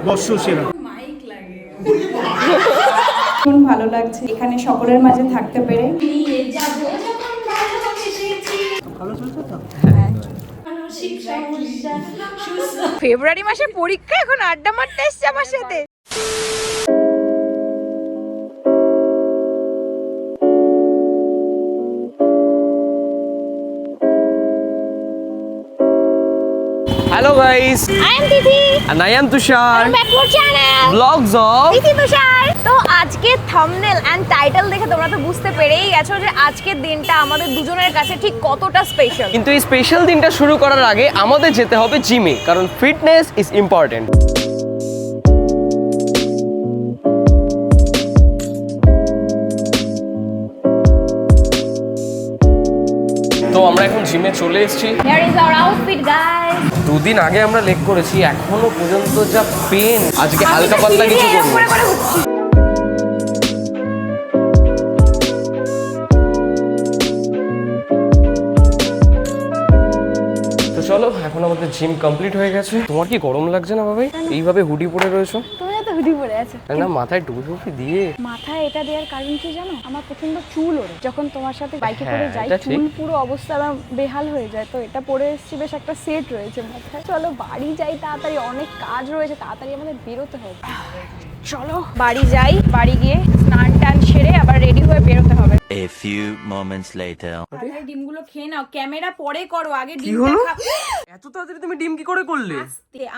বর্ষসেরা। খুব ভালো লাগছে এখানে সকলের মাঝে থাকতে পেরে। ফেব্রুয়ারি মাসের পরীক্ষা, এখন আড্ডা মারতে এসছে আমার সাথে। Hello guys, I am Tithi and I am Tushar. back to our channel Vlogs of Tithi Tushar। তো আজকে থাম্বনেল এন্ড টাইটেল দেখে তোমরা তো বুঝতে পেরেই গেছো যে আজকের দিনটা আমাদের দুজনের কাছে ঠিক কতটা স্পেশাল। কিন্তু এই স্পেশাল দিনটা শুরু করার আগে আমাদের যেতে হবে জিমে, কারণ ফিটনেস ইজ ইম্পর্টেন্ট। তো আমরা এখন জিমে চলে এসেছি। Here is our outfit guys। দুদিন আগে আমরা লেগ করেছি, এখনো পর্যন্ত যা পেন। আজকে হালকা পাতলা কিছু করব। তো চলো, এখন আমাদের জিম কমপ্লিট হয়ে গেছে। তোমার কি গরম লাগছে না বাবাই? এইভাবে হুডি পরে রয়েছো। তুমি তো হুডি পরে আছো না, মাথায় টুপি দিয়ে। মাথায় এটা দেওয়ার কারণ কি জানো? আমার প্রচন্ড চুল ওড়ে যখন তোমার সাথে বাইকে করে হ্যাঁ, যাই, এটা ঠিক। চুল পুরো অবস্থা আমার বেহাল হয়ে যায়। তো এটা পরে এসেছি, বেশ একটা সেট রয়েছে মাথায়। চলো বাড়ি যাই তাড়াতাড়ি, অনেক কাজ রয়েছে, তাড়াতাড়ি আমাদের বেরোতে হবে। চলো বাড়ি যাই, বাড়ি গিয়ে স্নান টান সেরে আবার রেডি হয়ে বেরোতে হবে। A few moments later. তাড়াতাড়ি ডিমগুলো খেয়ে নাও, ক্যামেরা পরে করো, আগে কি ডিমটা হলো? খাও। এত তাড়াতাড়ি তুমি ডিম কি করে করলে?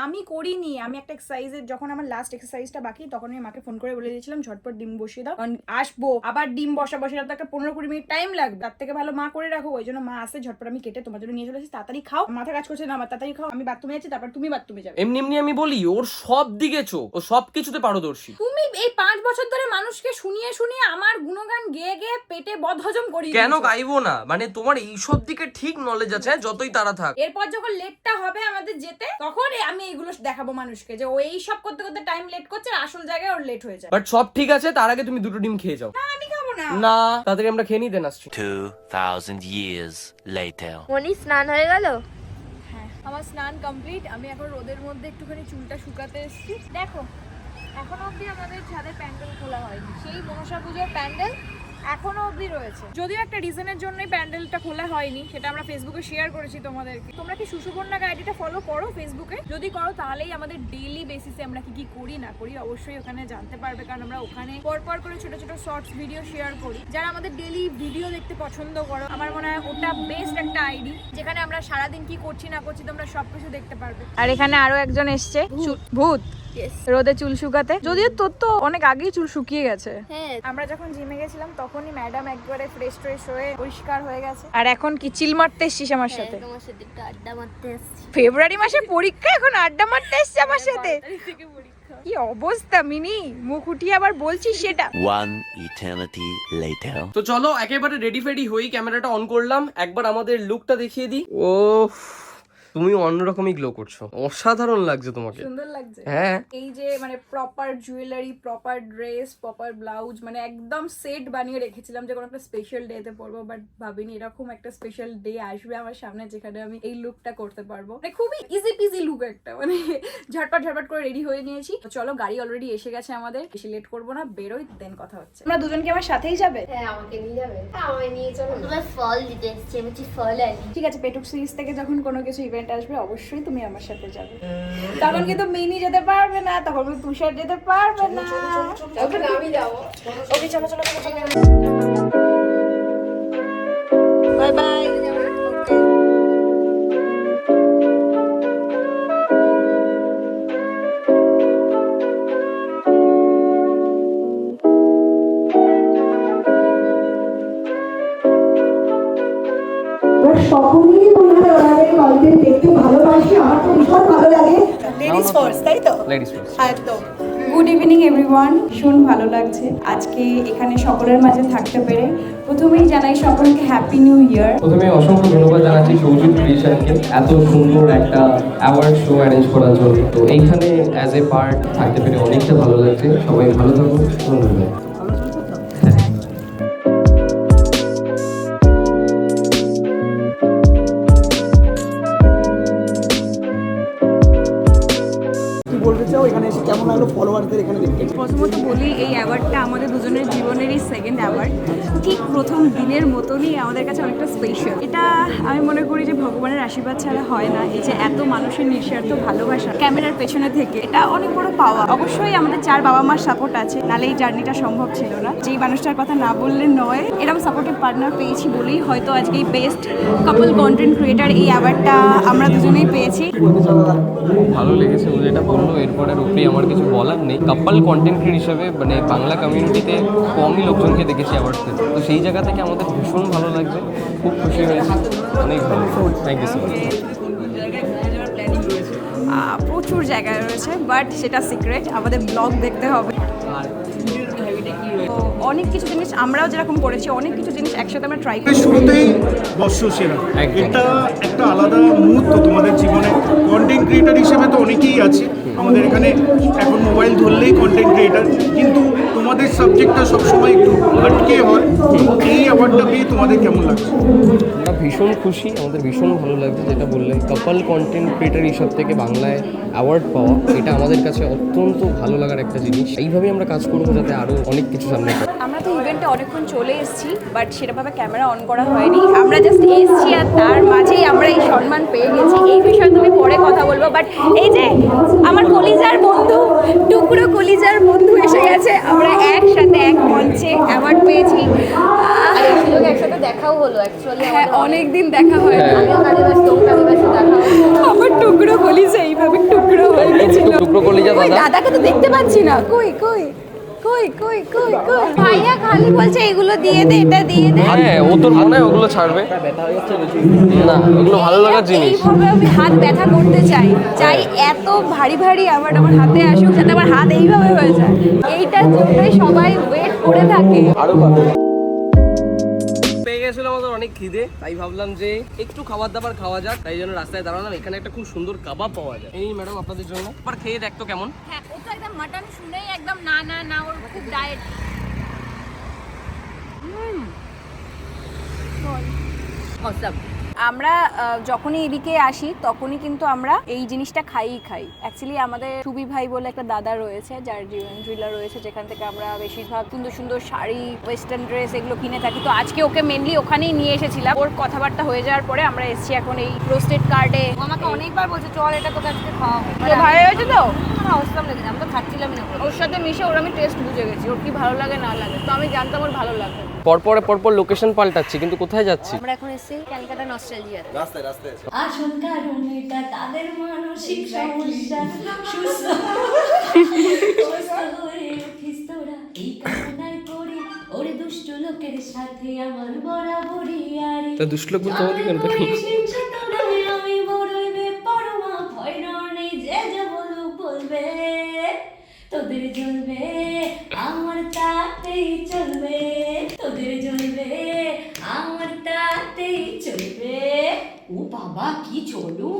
আমি করিনি, আমি একটা এক্সারসাইজের, যখন আমার লাস্ট এক্সারসাইজটা বাকি তখন আমি মাকে ফোন করে বলে দিয়েছিলাম ঝটপট ডিম বসিয়ে দাও, কারণ আসবো আবার ডিম বসাবো, সেটা তো একটা 15-20 মিনিট টাইম লাগবে। তার থেকে ভালো মা করে রাখো। ওই জন্য মা আসে, ঝটপট আমি কেটে তোমার জন্য নিয়ে চলে এসেছি। তাড়াতাড়ি খাও, মাথা কাজ করছে না আমার, তাড়াতাড়ি খাও। আমি বাথরুমে যাচ্ছি, তারপর তুমি বাথরুমে যাবে। এমনি আমি বলি, ওর সব দিকে চোখ, ও সব কিছুতে পারদর্শী। তুমি এই 5 বছর ধরে মানুষকে শুনিয়ে শুনিয়ে আমার গুণগান গেয়ে গেয়ে পেটে বদহজম করি। কেন গাইবো না? মানে তোমার এই সব দিকে ঠিক নলেজ আছে, যতই তারা থাক। এরপর যখন লেটটা হবে আমাদের যেতে, তখন আমি এইগুলো দেখাবো মানুষকে যে ও এই সব করতে করতে টাইম লেট করছে, আর আসল জায়গায় ওর লেট হয়ে যায়। বাট সব ঠিক আছে, তার আগে তুমি দুটো ডিম খেয়ে যাও। না আমি খাবো না। না, তাড়াতাড়ি আমরা খেয়ে নিই, দেন আসছি। 2000 years later. মনি স্নান হয়ে গেল? হ্যাঁ, আমার স্নান কমপ্লিট। আমি এখন রোদের মধ্যে একটুখানি চুলটা শুকাতে এসেছি। দেখো এখনো অবধি আমাদের ছাদের প্যান্ডেল খোলা হয়নি, সেই মনসা পুজোর প্যান্ডেল এখনো অবধি রয়েছে। যদিও একটা রিজনের জন্যই প্যান্ডেলটা খোলা হয়নি, সেটা আমরা ফেসবুকে শেয়ার করেছি তোমাদেরকে। তোমরা কি সুসুকন্যা আইডিটা ফলো করো ফেসবুকে? যদি করো তাহলেই আমাদের ডেইলি বেসিসে আমরা কি কি করি না করি অবশ্যই ওখানে জানতে পারবে, কারণ আমরা ওখানে পরপর করে ছোট ছোট শর্টস ভিডিও শেয়ার করি। যারা আমাদের ডেইলি ভিডিও দেখতে পছন্দ করো, আমার মনে হয় ওটা বেস্ট একটা আইডি, যেখানে আমরা সারাদিন কি করছি না করছি তোমরা সবকিছু দেখতে পারবে। আর এখানে আরো একজন এসছে, ভূত, রোদে চুল শুকাতে। যদিও তোর তো অনেক আগেই চুল শুকিয়ে গেছে। হ্যাঁ, আমরা যখন জিমে গেছিলাম তখনই ম্যাডাম একবারে ফ্রেশ হয়ে পরিষ্কার হয়ে গেছে। আর এখন কি চিল মারতে এসছিস আমার সাথে? তোমার সাথে একটু আড্ডা মারতে এসেছি। ফেব্রুয়ারি মাসে পরীক্ষা, এখন আড্ডা মারতে এসছে আমার সাথে। কি অবস্থা মিনি, মুখ উঠিয়ে আবার বলছিস সেটা। One eternity later. তো চলো একেবারে রেডি ফেডি হই, ক্যামেরাটা অন করলাম, একবার আমাদের লুকটা দেখিয়ে দিই। ও, তুমি অন্যরকমই গ্লো করছো, অসাধারণ লাগছে তোমাকে। সুন্দর লাগছে। হ্যাঁ, এই যে মানে proper jewellery, proper dress, proper blouse, মানে একদম সেট বানিয়ে রেখেছিলাম যে কোনো একটা স্পেশাল ডে তে পরবো, বাট ভাবিনি এরকম একটা স্পেশাল ডে আসবে আমার সামনে যেখানে আমি এই লুকটা করতে পারবো। মানে খুবই ইজি পিজি লুক একটা, মানে ঝটপট করে রেডি হয়ে নিয়েছি। তো চলো, গাড়ি অলরেডি এসে গেছে আমাদের, বেশি লেট করবো না, বেরোই, দেন কথা হচ্ছে। আমরা দুজন কি আমার সাথেই যাবে? হ্যাঁ, আমাকে নিয়ে যাবে। আমায় নিয়ে চলো। তোমার ফল দিতে এসেছি, আমি বলছি ফল আনি। ঠিক আছে, পেটুক সিরিজ থেকে যখন কোনো কিছু ইভেন্ট আসবে অবশ্যই তুমি আমার সাথে যাবে। তখন কিন্তু মিনি যেতে পারবে না, তখন তুষার যেতে পারবে না। তখন আমি যাবো। ওকে চলো। Bye bye. সকলেই মনে হয় ওনাদের কন্টেন্ট দেখতে ভালোবাসি, আমার তো ভীষণ ভালো লাগে। লেডিস ফার্স্ট, তাই তো? Ladies first. একদম। গুড ইভিনিং এভরিওয়ান, ভীষণ ভালো লাগছে আজকে এখানে সকলের মাঝে থাকতে পেরে। প্রথমেই জানাই সকলকে হ্যাপি নিউ ইয়ার। প্রথমে অসংখ্য ধন্যবাদ জানাচ্ছি সৌজিত ক্রিয়েশনকে এত সুন্দর একটা অ্যাওয়ার্ড শো অ্যারেঞ্জ করার জন্য। তো এইখানে অ্যাজ এ পার্ট থাকতে পেরে অনেকটা ভালো লাগছে। সবাই ভালো থাকুন, ধন্যবাদ। বলতে চাও এখানে এসে কেমন লাগলো ফলোয়ারদের এখানে দেখতে? প্রথমত বলি এই অ্যাওয়ার্ডটা আমাদের দুজনের জীবনেরই সেকেন্ড অ্যাওয়ার্ড। ঠিক প্রথম দিনের মতনই আমাদের কাছে অনেকটা স্পেশাল। এটা আমি মনে করি যে ভগবানের আশীর্বাদ ছাড়া হয় না। এই যে এত মানুষের নিঃস্বার্থ ভালোবাসা ক্যামেরার পেছনে থেকে, এটা অনেক বড় পাওয়া। অবশ্যই আমাদের 4 বাবা মার সাপোর্ট আছে, নাহলে এই জার্নিটা সম্ভব ছিল না। যেই মানুষটার কথা না বললে নয়, এরকম সাপোর্টিভ পার্টনার পেয়েছি বলেই হয়তো আজকে এই বেস্ট কাপল কন্টেন্ট ক্রিয়েটার এই অ্যাওয়ার্ডটা আমরা দুজনেই পেয়েছি। ভালো লেগেছে ও যেটা বললো, এরপরের উপরে আমার কিছু বলার নেই। কাপল কন্টেন্ট ক্রিয়েটর হিসেবে মানে বাংলা কমিউনিটিতে কমই লোকজনকে দেখেছি অ্যাওয়ার্ড পেতে, তো সেই জায়গা থেকে আমাদের ভীষণ ভালো লাগছে, খুব খুশি হয়েছে, অনেক ভালো। Thank you so much. প্রচুর জায়গায় রয়েছে, বাট সেটা সিক্রেট, আমাদের ব্লগ দেখতে হবে। তো অনেক কিছু জিনিস আমরাও যেরকম করেছি, অনেক কিছু জিনিস একসাথে আমরা ট্রাই করি। শুরুতেই বর্ষসেরা, এটা একটা আলাদা মুহূর্ত তোমাদের জীবনে। কন্টেন্ট ক্রিয়েটার হিসেবে তো অনেকেই আছে আমাদের এখানে, এখন মোবাইল ধরলেই কন্টেন্ট ক্রিয়েটার, কিন্তু তোমাদের সাবজেক্টটা সবসময় একটু আটকে হয়। এই অ্যাওয়ার্ডটা পেয়ে তোমাদের কেমন লাগছে? আমরা ভীষণ খুশি, আমাদের ভীষণ ভালো লাগছে। যেটা বললেন কাপল কন্টেন্ট ক্রিয়েটার হিসাব থেকে বাংলায় অ্যাওয়ার্ড পাওয়া, এটা আমাদের কাছে অত্যন্ত ভালো লাগার একটা জিনিস। এইভাবেই আমরা কাজ করবো যাতে আরও অনেক কিছু সামনে পাই। আমরা তো ইভেন্টে অনেকক্ষণ চলে এসেছি, বাট সেরকমভাবে ক্যামেরা অন করা হয়নি। আমরা জাস্ট এসেছি আর তার মাঝেই আমরা এই সম্মান পেয়ে গেছি। এই বিষয়ে তুমি পরে কথা বলবো, বাট এই যে আমার কলিজার বন্ধু, টুকরো কলিজার বন্ধু এসে গেছে। আমরা একসাথে এক মঞ্চে অ্যাওয়ার্ড পেয়েছি। একসাথে দেখাও হলো অ্যাকচুয়ালি। হ্যাঁ, অনেকদিন দেখা হয় না। দেখা আমার টুকরো কলিজা এইভাবে টুকরো হয়ে গেছিল। টুকরো কলিজা কই দাদা, দাদাকে তো দেখতে পাচ্ছি না। কই কই কই কই কই কই ভাইয়া খালি বলছে এগুলো দিয়ে দে, এটা দিয়ে দে। হ্যাঁ ও তোর মনে হয় ওগুলো ছাড়বে না, ওগুলো ভালো লাগার জিনিস। এইভাবে আমি হাত ব্যথা করতে চাই, এত ভারী ভারী আমার হাতে আসুক, যাতে আমার হাত এইভাবে হয়ে যায়। এইটার জন্যই সবাই ওয়েট করে থাকে। আরো ভালো পেয়ে গেছিল আমাদের অনেক খিদে, তাই ভাবলাম যে একটু খাবার দাবার খাওয়া যাক, তাই জন্য রাস্তায় দাঁড়ালাম। এখানে একটা খুব সুন্দর কাবাব পাওয়া যায়, এই ম্যাডাম আপনাদের জন্য একবার খেয়ে দেখতো কেমন। হ্যাঁ, ও তো একদম মাটন শুনেই একদম না না না, ওর খুব ডায়েট। অসাম। আমরা যখনই এদিকে আসি তখনই কিন্তু আমরা এই জিনিসটা খাই। অ্যাকচুয়ালি আমাদের সুবি ভাই বলে একটা দাদা রয়েছে, যার জুয়েলার রয়েছে, যেখান থেকে আমরা বেশিরভাগ সুন্দর সুন্দর শাড়ি, ওয়েস্টার্ন ড্রেস এগুলো কিনে থাকি। তো আজকে ওকে মেনলি ওখানেই নিয়ে এসেছিলাম। ওর কথাবার্তা হয়ে যাওয়ার পরে আমরা এসেছি এখন এই রোস্টেড কার্ডে। আমাকে অনেকবার বলছে চল এটা তোকে আজকে খাওয়াবো। ভালো হয়েছে তো? আমার অসাম লেগেছে, আমি তো খাচ্ছিলামই না। ওর সাথে মিশে ওর আমি টেস্ট বুঝে গেছি, ওর কি ভালো লাগে না লাগে। তো আমি জানতাম ওর ভালো লাগে। পরপর লোকেশন পাল্টাচ্ছি, কিন্তু কোথায় যাচ্ছি? আমরা এখন এসেছি ক্যালকাটা নস্টালজিয়া। আসল কারণ এটা তাদের মানসিক সমস্যা। সুস্থ হয়ে উঠিস তোরা, এই কামনায় করি ওরে দুষ্ট লোকের সাথে আমার বরাবরই আরে। তা দুষ্ট লোক বলতে হবে কেন? আমি বড়ই বেপরোয়া, ভয় ডর নেই, যে যা বলুক বলবে। তোদের জ্বলবে আমার তাতেই চলবে, তোদের জ্বলবে আমার তাতেই চলবে। ও বাবা কি চলো।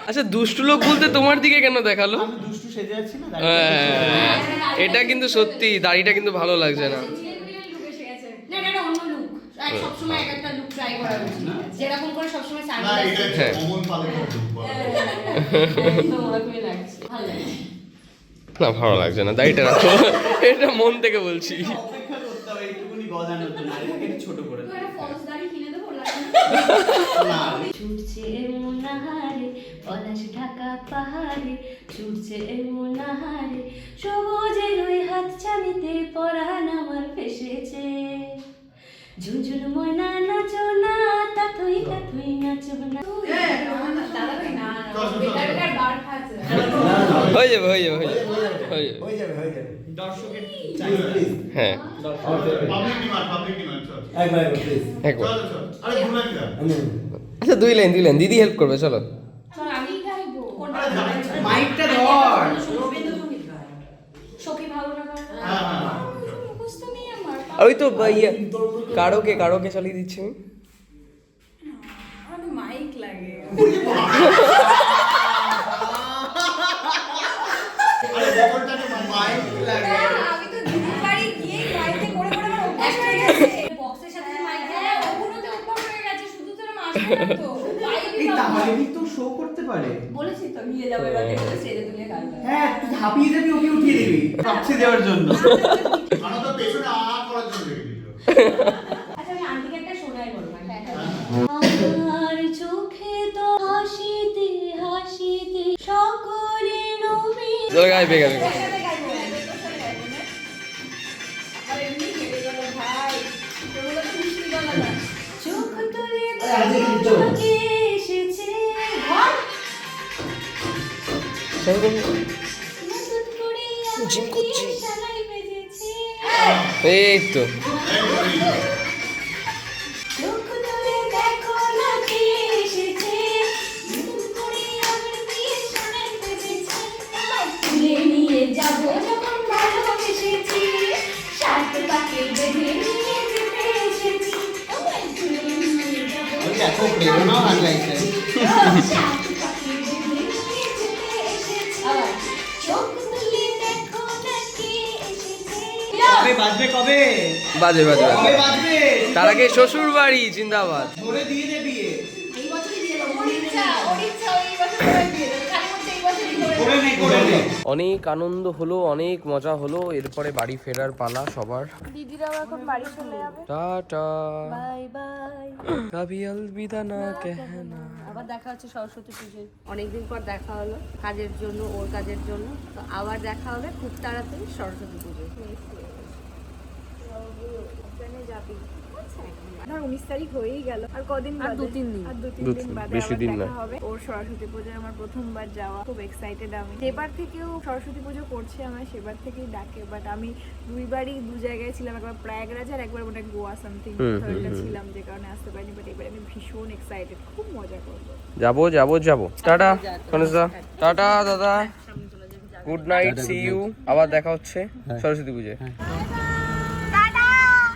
আচ্ছা দুষ্ট লোক বলতে তোমার দিকে কেন দেখালো? আমি দুষ্টু সেজে আছি না। এটা কিন্তু সত্যি, দাড়িটা কিন্তু ভালো লাগছে না। না না না, অন্য লুক। সবসময় এক একটা লুক ট্রাই করা উচিত, যেরকম করে সবসময় সানগ্লাস। হ্যাঁ না ভালো লাগছে না, দাড়িটা রাখো। এটা মন থেকে বলছি। ছুটছে মনাহারে পলাশ ঢাকা পাহাড়ে, ছুটছে মনাহারে সবুজের ওই হাত ছানিতে পরাণ আমার ফেসেছে। ঝুনঝুন ময়না নাচো না, তাথুই নাচো না। হয়ে যাবে হ্যাঁ একবার। আচ্ছা দুই লাইন দিদি হেল্প করবে, চলো। মাইকটা ধর। আর ওই তো ইয়ে কারোকে চালিয়ে দিচ্ছি আমি। মাইক লাগে। আমি তো দিদির বাড়ি গিয়ে গাড়িতে করে আমার অভ্যাস হয়ে গেছে। বক্সের সাথে মাইক দেয়, ওগুলোতে অভ্যাস হয়ে গেছে। শুধু তো আসবে না তো। এই তাহলে কিন্তু শো করতে পারে। বলেছি তো নিয়ে যাবো এবার থেকে ছেড়ে তুলে খাবে। হ্যাঁ, তুই ঝাঁপিয়ে যাবি, ওকে উঠিয়ে দিবি টপসি দেওয়ার জন্য। আচ্ছা আমি আন্টিকে একটা শোনাই বলবো। আমার চোখে তো হাসিতে হাসিতে সকলে নবী। চল গাই বেগা বেগা। চোখ তুলে চোখে এসেছে নতুন করে আমাকে শালাই বেজেছে। এই তো চোখ তুলে দেখো না কে এসেছে নতুন করে আমার বিয়ে শালাই বেজেছে। তুলে নিয়ে যাবো যখন ভালোবেসেছি সাথে পাকে বেঁধে নিয়ে যেতে এসেছি। তুলে নিয়ে যাবো দেখো প্রেরণাও লাগলাইছে। সাথে পাকে বেঁধে নিয়ে যেতে এসেছি। চোখ তুলে দেখো না কে এসেছে। কবে বাজবে, কবে বাজে বাজে বাজে। কবে বাজবে? তার আগে শ্বশুর বাড়ি জিন্দাবাদ। ধরে দিয়ে দে বিয়ে। এই বছরই দিয়ে দেবো। ওর ইচ্ছা এই বছর করে দিয়ে দেবে, খালি বলছে এই বছরই করে করে নে, করে নে। অনেক আনন্দ হলো, অনেক মজা হলো। এরপরে বাড়ি ফেরার পালা সবার। দিদিরাও এখন বাড়ি চলে যাবে। Tata, bye bye. কবি अलविदा না कहना। আবার দেখা হচ্ছে সরস্বতী পুজোয়। অনেকদিন পর দেখা হলো কাজের জন্য, ওর কাজের জন্য। তো আবার দেখা হবে খুব তাড়াতাড়ি সরস্বতী পুজোয়। ধর 19 তারিখ হয়েই গেল, আর কদিন আর বাদে? 2-3 দিন। আর 2-3 দিন বাদে বেশি আবার দিন দেখা না। হবে। ওর সরস্বতী পুজোয় আমার প্রথমবার যাওয়া, খুব এক্সাইটেড আমি। সেবার থেকেও সরস্বতী পুজো করছে আমায়, সেবার থেকেই ডাকে। বাট আমি দুইবারই দু জায়গায় ছিলাম, একবার প্রয়াগরাজ আর একবার মানে গোয়া সামথিং ছিলাম, যে কারণে আসতে পারিনি। বাট এবার আমি ভীষণ এক্সাইটেড, খুব মজা করবো। যাবো যাবো যাবো। টাটা কনসদা, টাটা দাদা, গুড নাইট, সি ইউ। আবার দেখা হচ্ছে সরস্বতী পুজোয়।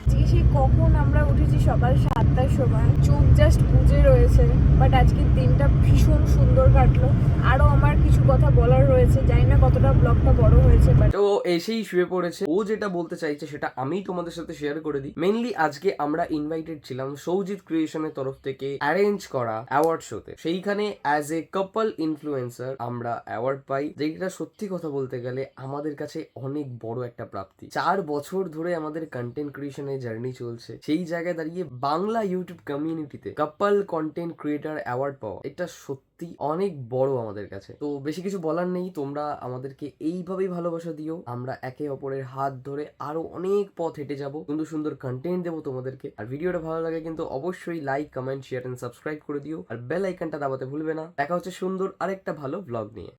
আজকে সেই কখন আমরা উঠেছি, সকাল 7টার সময়, চোখ জাস্ট বুজে রয়েছে। বাট আজকের দিনটা ভীষণ সুন্দর কাটলো। আরো আমার কিছু কথা বলার রয়েছে, জানি না কতটা ব্লগটা বড় হয়েছে, বাট তো এসেই শুয়ে পড়েছে। ও যেটা বলতে চাইছে সেটা আমি তোমাদের সাথে শেয়ার করে দিই। মেইনলি আজকে আমরা ইনভাইটেড ছিলাম সৌজিত ক্রিয়েশনের তরফ থেকে অ্যারেঞ্জ করা অ্যাওয়ার্ড শোতে। সেইখানে অ্যাজ এ কাপল ইনফ্লুয়েন্সার আমরা অ্যাওয়ার্ড পাই, যেটা সত্যি কথা বলতে গেলে আমাদের কাছে অনেক বড় একটা প্রাপ্তি। 4 বছর ধরে আমাদের কন্টেন্ট ক্রিয়েশনের জার্নি চলছে, সেই জায়গায় দাঁড়িয়ে বাংলা ইউটিউব কমিউনিটিতে কাপল কন্টেন্ট ক্রিয়েটার অ্যাওয়ার্ড পাওয়া, এটা সত্যি অনেক বড় আমাদের কাছে। তো বেশি কিছু বলার নেই, তোমরা আমাদেরকে এইভাবেই ভালোবাসা দিও। আমরা একে অপরের হাত ধরে আরো অনেক পথ হেঁটে যাব, সুন্দর সুন্দর কন্টেন্ট দেবো তোমাদেরকে। আর ভিডিওটা ভালো লাগে কিন্তু অবশ্যই like, comment, share and subscribe করে দিও। আর বেল আইকনটা দাবাতে ভুলবে না। দেখা হচ্ছে সুন্দর আরেকটা ভালো ব্লগ নিয়ে।